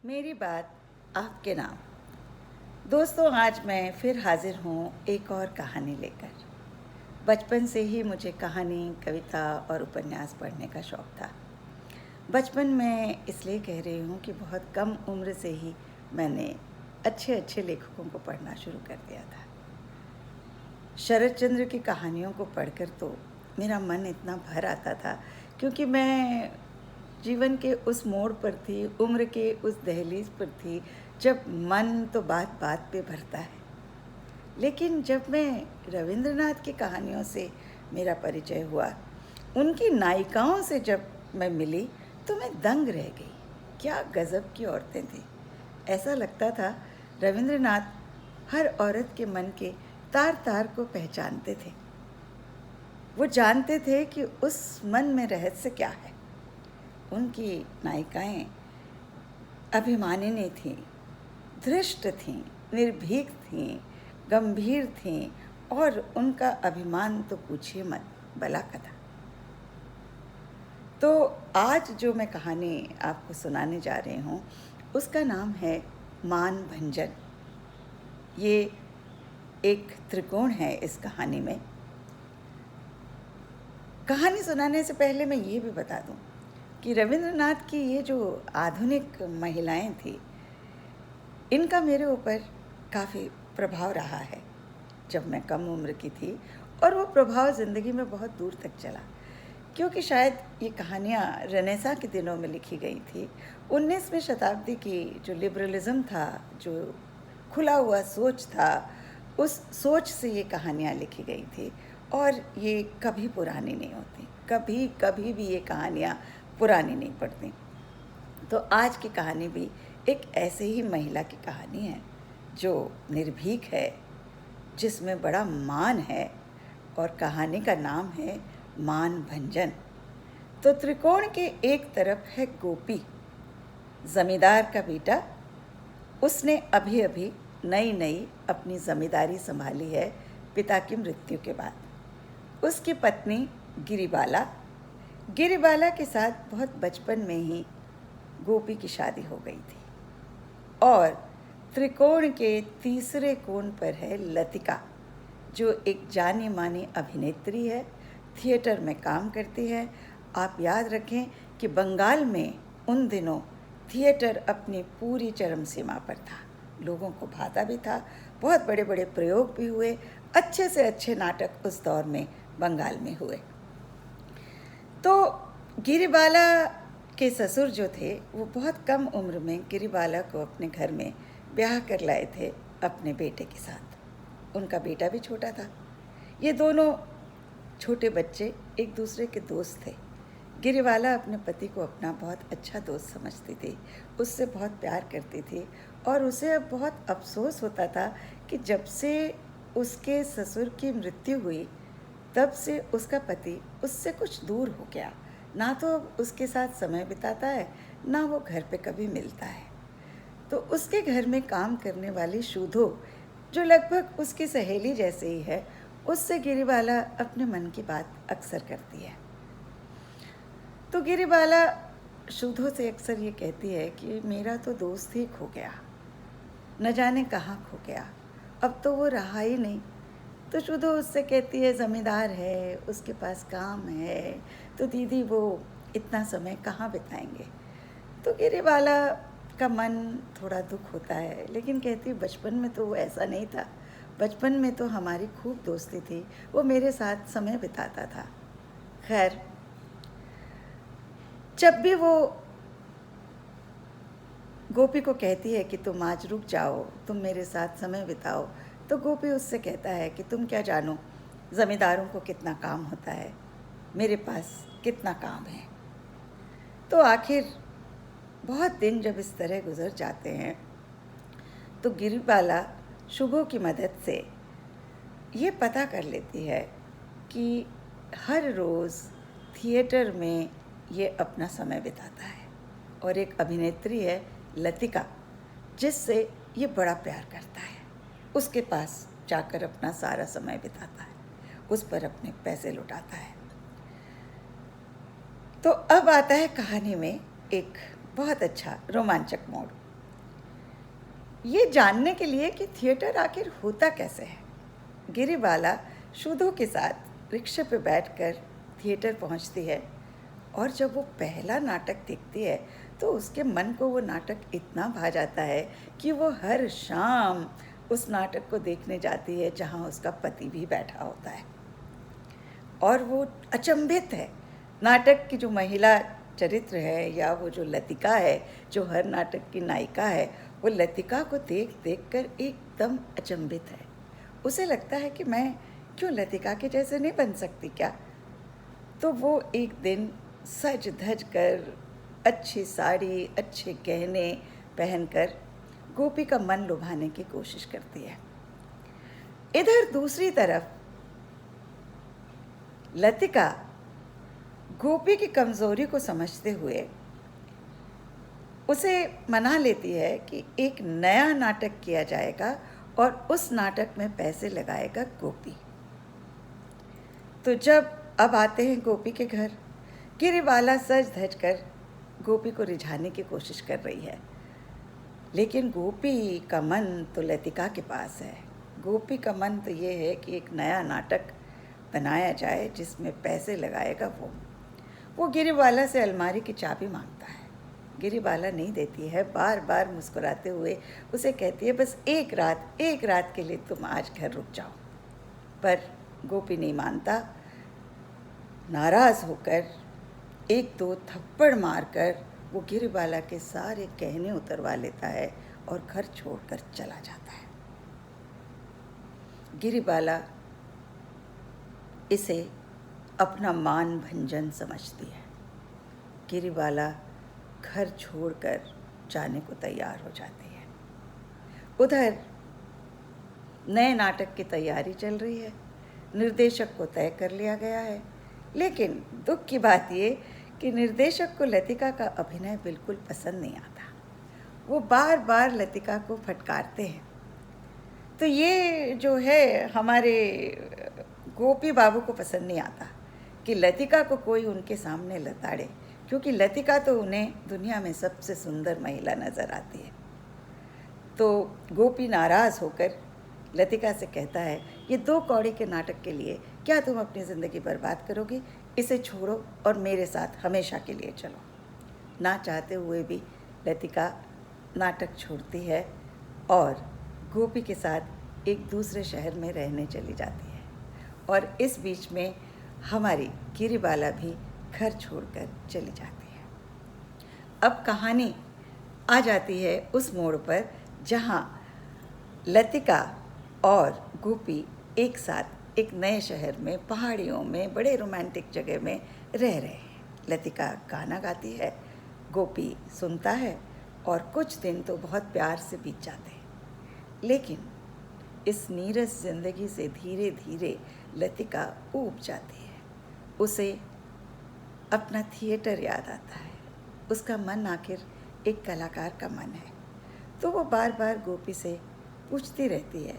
मेरी बात आपके नाम। दोस्तों, आज मैं फिर हाजिर हूँ एक और कहानी लेकर। बचपन से ही मुझे कहानी, कविता और उपन्यास पढ़ने का शौक़ था। बचपन में इसलिए कह रही हूँ कि बहुत कम उम्र से ही मैंने अच्छे अच्छे लेखकों को पढ़ना शुरू कर दिया था। शरत चंद्र की कहानियों को पढ़कर तो मेरा मन इतना भर आता था, क्योंकि मैं जीवन के उस मोड़ पर थी, उम्र के उस दहलीज पर थी जब मन तो बात बात पे भरता है। लेकिन जब मैं रविंद्रनाथ की कहानियों से मेरा परिचय हुआ, उनकी नायिकाओं से जब मैं मिली, तो मैं दंग रह गई। क्या गज़ब की औरतें थीं। ऐसा लगता था रविंद्रनाथ हर औरत के मन के तार तार को पहचानते थे। वो जानते थे कि उस मन में रहस्य क्या है। उनकी नायिकाएं अभिमानिनी थीं, धृष्ट थीं, निर्भीक थीं, गंभीर थीं, और उनका अभिमान तो पूछिए मत, बला का था। तो आज जो मैं कहानी आपको सुनाने जा रही हूँ, उसका नाम है मान भंजन। ये एक त्रिकोण है इस कहानी में। कहानी सुनाने से पहले मैं ये भी बता दूं कि रविंद्रनाथ की ये जो आधुनिक महिलाएं थी, इनका मेरे ऊपर काफ़ी प्रभाव रहा है जब मैं कम उम्र की थी, और वो प्रभाव ज़िंदगी में बहुत दूर तक चला, क्योंकि शायद ये कहानियाँ रेनेसां के दिनों में लिखी गई थी। 19वीं शताब्दी की जो लिबरलिज़म था, जो खुला हुआ सोच था, उस सोच से ये कहानियाँ लिखी गई थी, और ये कभी पुरानी नहीं होती। कभी कभी भी ये कहानियाँ पुरानी नहीं पड़ती। तो आज की कहानी भी एक ऐसे ही महिला की कहानी है जो निर्भीक है, जिसमें बड़ा मान है, और कहानी का नाम है मान भंजन। तो त्रिकोण के एक तरफ है गोपी, ज़मींदार का बेटा। उसने अभी अभी नई नई अपनी ज़मींदारी संभाली है पिता की मृत्यु के बाद। उसकी पत्नी गिरिबाला के साथ बहुत बचपन में ही गोपी की शादी हो गई थी। और त्रिकोण के तीसरे कोण पर है लतिका, जो एक जानी मानी अभिनेत्री है, थिएटर में काम करती है। आप याद रखें कि बंगाल में उन दिनों थिएटर अपनी पूरी चरम सीमा पर था, लोगों को भाता भी था, बहुत बड़े बड़े प्रयोग भी हुए, अच्छे से अच्छे नाटक उस दौर में बंगाल में हुए। तो गिरिबाला के ससुर जो थे, वो बहुत कम उम्र में गिरिबाला को अपने घर में ब्याह कर लाए थे अपने बेटे के साथ। उनका बेटा भी छोटा था। ये दोनों छोटे बच्चे एक दूसरे के दोस्त थे। गिरिबाला अपने पति को अपना बहुत अच्छा दोस्त समझती थी, उससे बहुत प्यार करती थी, और उसे अब बहुत अफसोस होता था कि जब से उसके ससुर की मृत्यु हुई, तब से उसका पति उससे कुछ दूर हो गया। ना तो उसके साथ समय बिताता है, ना वो घर पे कभी मिलता है। तो उसके घर में काम करने वाली शूधो, जो लगभग उसकी सहेली जैसे ही है, उससे गिरिबाला अपने मन की बात अक्सर करती है। तो गिरिबाला शूधो से अक्सर ये कहती है कि मेरा तो दोस्त ही खो गया, न जाने कहाँ खो गया, अब तो वो रहा ही नहीं। तो शूधो उससे कहती है ज़मींदार है, उसके पास काम है, तो दीदी वो इतना समय कहाँ बिताएंगे। तो गिरिबाला का मन थोड़ा दुख होता है, लेकिन कहती है बचपन में तो वो ऐसा नहीं था, बचपन में तो हमारी खूब दोस्ती थी, वो मेरे साथ समय बिताता था। खैर, जब भी वो गोपी को कहती है कि तुम आज रुक जाओ, तुम मेरे साथ समय बिताओ, तो गोपी उससे कहता है कि तुम क्या जानो ज़मींदारों को कितना काम होता है, मेरे पास कितना काम है। तो आखिर बहुत दिन जब इस तरह गुजर जाते हैं, तो गिरिबाला शुभो की मदद से ये पता कर लेती है कि हर रोज़ थिएटर में ये अपना समय बिताता है, और एक अभिनेत्री है लतिका, जिससे ये बड़ा प्यार करता है, उसके पास जाकर अपना सारा समय बिताता है, उस पर अपने पैसे लुटाता है। तो अब आता है कहानी में एक बहुत अच्छा रोमांचक मोड़। ये जानने के लिए कि थिएटर आखिर होता कैसे है। गिरिबाला शुद्धू के साथ रिक्शे पे बैठकर थिएटर पहुंचती है और जब वो पहला नाटक देखती है तो उसके मन को वो नाटक इतना भा जाता है कि वो हर शाम उस नाटक को देखने जाती है जहाँ उसका पति भी बैठा होता है। और वो अचंभित है। नाटक की जो महिला चरित्र है या वो जो लतिका है, जो हर नाटक की नायिका है, वो लतिका को देख देख कर एकदम अचंभित है। उसे लगता है कि मैं क्यों लतिका के जैसे नहीं बन सकती क्या। तो वो एक दिन सज धज कर, अच्छी साड़ी, अच्छे गहने पहनकर गोपी का मन लुभाने की कोशिश करती है। इधर दूसरी तरफ लतिका गोपी की कमज़ोरी को समझते हुए उसे मना लेती है कि एक नया नाटक किया जाएगा और उस नाटक में पैसे लगाएगा गोपी। तो जब अब आते हैं गोपी के घर, गिरिबाला सज धज कर गोपी को रिझाने की कोशिश कर रही है, लेकिन गोपी का मन तो लतिका के पास है। गोपी का मन तो ये है कि एक नया नाटक बनाया जाए जिसमें पैसे लगाएगा वो गिरिबाला से अलमारी की चाबी मांगता है। गिरिबाला नहीं देती है, बार बार मुस्कुराते हुए उसे कहती है बस एक रात के लिए तुम आज घर रुक जाओ। पर गोपी नहीं मानता। नाराज़ होकर एक दो थप्पड़ मारकर वो गिरिबाला के सारे गहने उतरवा लेता है और घर छोड़कर चला जाता है। गिरिबाला इसे अपना मान भंजन समझती है। गिरिबाला घर छोड़कर जाने को तैयार हो जाती है। उधर नए नाटक की तैयारी चल रही है। निर्देशक को तय कर लिया गया है, लेकिन दुख की बात ये कि निर्देशक को लतिका का अभिनय बिल्कुल पसंद नहीं आता। वो बार बार लतिका को फटकारते हैं। तो ये जो है हमारे गोपी बाबू को पसंद नहीं आता कि लतिका को कोई उनके सामने लताड़े, क्योंकि लतिका तो उन्हें दुनिया में सबसे सुंदर महिला नज़र आती है। तो गोपी नाराज़ होकर लतिका से कहता है, ये 2 कौड़ी के नाटक के लिए क्या तुम अपनी ज़िंदगी बर्बाद करोगी? इसे छोड़ो और मेरे साथ हमेशा के लिए चलो। ना चाहते हुए भी लतिका नाटक छोड़ती है और गोपी के साथ एक दूसरे शहर में रहने चली जाती है। और इस बीच में हमारी गिरिबाला भी घर छोड़कर चली जाती है। अब कहानी आ जाती है उस मोड़ पर जहाँ लतिका और गोपी एक साथ एक नए शहर में, पहाड़ियों में, बड़े रोमांटिक जगह में रह रहे हैं। लतिका गाना गाती है, गोपी सुनता है और कुछ दिन तो बहुत प्यार से बीत जाते हैं। लेकिन इस नीरस जिंदगी से धीरे धीरे लतिका ऊब जाती है। उसे अपना थिएटर याद आता है। उसका मन आखिर एक कलाकार का मन है। तो वो बार बार गोपी से पूछती रहती है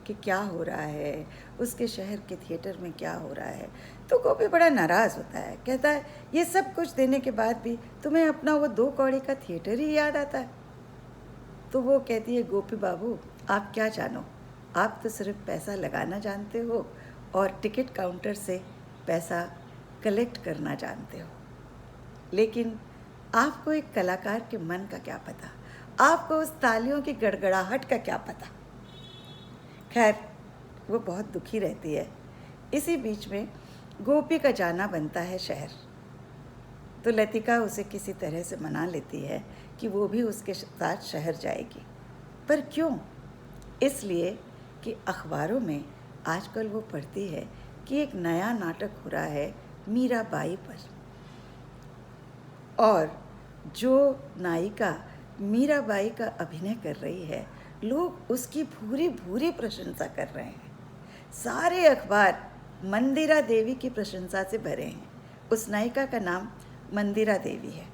कि क्या हो रहा है, उसके शहर के थिएटर में क्या हो रहा है। तो गोपी बड़ा नाराज़ होता है, कहता है ये सब कुछ देने के बाद भी तुम्हें अपना वो 2 कौड़ी का थिएटर ही याद आता है। तो वो कहती है, गोपी बाबू आप क्या जानो, आप तो सिर्फ पैसा लगाना जानते हो और टिकट काउंटर से पैसा कलेक्ट करना जानते हो, लेकिन आपको एक कलाकार के मन का क्या पता, आपको उस तालियों की गड़गड़ाहट का क्या पता। खैर वो बहुत दुखी रहती है। इसी बीच में गोपी का जाना बनता है शहर। तो लतिका उसे किसी तरह से मना लेती है कि वो भी उसके साथ शहर जाएगी। पर क्यों? इसलिए कि अखबारों में आजकल वो पढ़ती है कि एक नया नाटक हो रहा है मीराबाई पर, और जो नायिका मीराबाई का अभिनय कर रही है, लोग उसकी भूरी भूरी प्रशंसा कर रहे हैं। सारे अखबार मंदिरा देवी की प्रशंसा से भरे हैं। उस नायिका का नाम मंदिरा देवी है।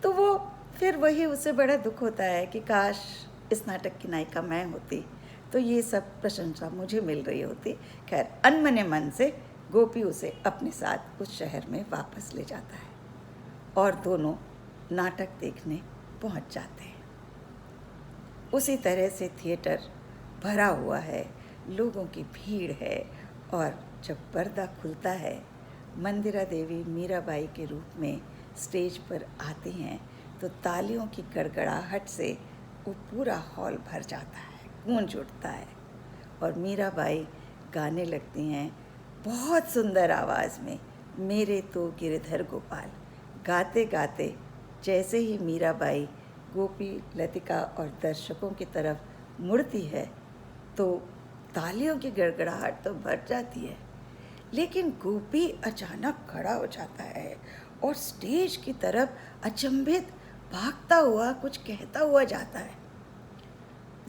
तो वो फिर वही, उसे बड़ा दुख होता है कि काश इस नाटक की नायिका मैं होती तो ये सब प्रशंसा मुझे मिल रही होती। खैर अनमने मन से गोपी उसे अपने साथ उस शहर में वापस ले जाता है और दोनों नाटक देखने पहुंच जाते हैं। उसी तरह से थिएटर भरा हुआ है, लोगों की भीड़ है। और जब पर्दा खुलता है, मंदिरा देवी मीराबाई के रूप में स्टेज पर आती हैं तो तालियों की गड़गड़ाहट से वो पूरा हॉल भर जाता है, गूंज उठता है। और मीराबाई गाने लगती हैं बहुत सुंदर आवाज़ में, मेरे तो गिरधर गोपाल। गाते गाते जैसे ही मीराबाई गोपी, लतिका और दर्शकों की तरफ मुड़ती है तो तालियों की गड़गड़ाहट तो बढ़ जाती है, लेकिन गोपी अचानक खड़ा हो जाता है और स्टेज की तरफ अचंभित भागता हुआ कुछ कहता हुआ जाता है।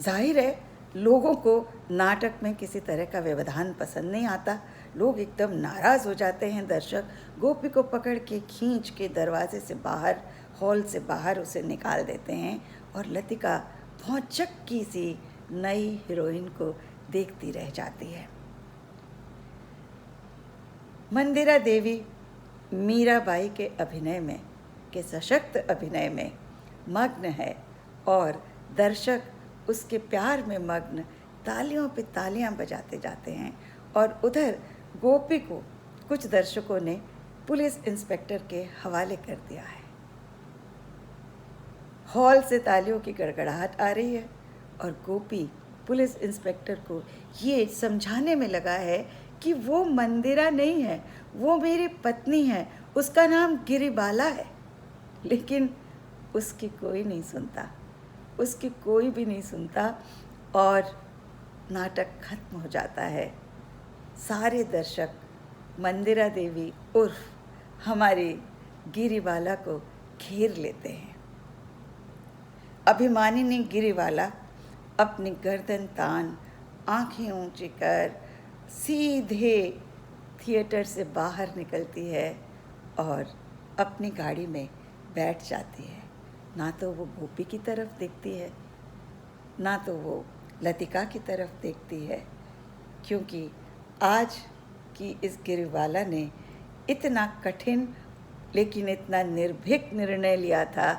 जाहिर है लोगों को नाटक में किसी तरह का व्यवधान पसंद नहीं आता, लोग एकदम नाराज़ हो जाते हैं। दर्शक गोपी को पकड़ के खींच के दरवाजे से बाहर, हॉल से बाहर उसे निकाल देते हैं और लतिका भौचक्की सी नई हीरोइन को देखती रह जाती है। मंदिरा देवी मीराबाई के अभिनय में, के सशक्त अभिनय में मग्न है और दर्शक उसके प्यार में मग्न तालियों पे तालियां बजाते जाते हैं। और उधर गोपी को कुछ दर्शकों ने पुलिस इंस्पेक्टर के हवाले कर दिया है। हॉल से तालियों की गड़गड़ाहट आ रही है और गोपी पुलिस इंस्पेक्टर को ये समझाने में लगा है कि वो मंदिरा नहीं है, वो मेरी पत्नी है, उसका नाम गिरिबाला है। लेकिन उसकी कोई नहीं सुनता, उसकी कोई भी नहीं सुनता और नाटक खत्म हो जाता है। सारे दर्शक मंदिरा देवी उर्फ हमारी गिरिबाला को घेर लेते हैं। अभिमानिनी गिरिबाला अपनी गर्दन तान, आंखें ऊंची कर सीधे थिएटर से बाहर निकलती है और अपनी गाड़ी में बैठ जाती है। ना तो वो गोपी की तरफ देखती है, ना तो वो लतिका की तरफ देखती है, क्योंकि आज की इस गिरिबाला ने इतना कठिन लेकिन इतना निर्भीक निर्णय लिया था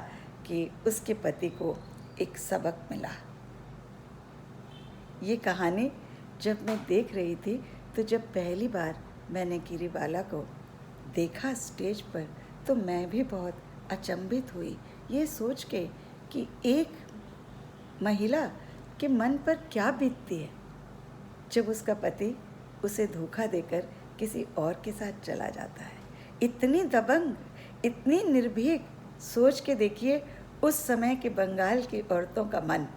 कि उसके पति को एक सबक मिला। ये कहानी जब मैं देख रही थी तो जब पहली बार मैंने गिरिबाला को देखा स्टेज पर तो मैं भी बहुत अचंभित हुई, ये सोच के कि एक महिला के मन पर क्या बीतती है जब उसका पति उसे धोखा देकर किसी और के साथ चला जाता है। इतनी दबंग, इतनी निर्भीक, सोच के देखिए उस समय के बंगाल की औरतों का मन।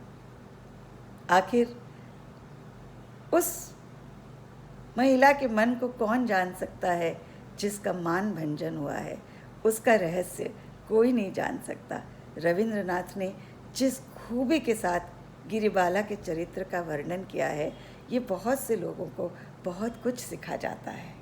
आखिर उस महिला के मन को कौन जान सकता है जिसका मान भंजन हुआ है, उसका रहस्य कोई नहीं जान सकता। रविंद्रनाथ ने जिस खूबी के साथ गिरिबाला के चरित्र का वर्णन किया है, ये बहुत से लोगों को बहुत कुछ सिखा जाता है।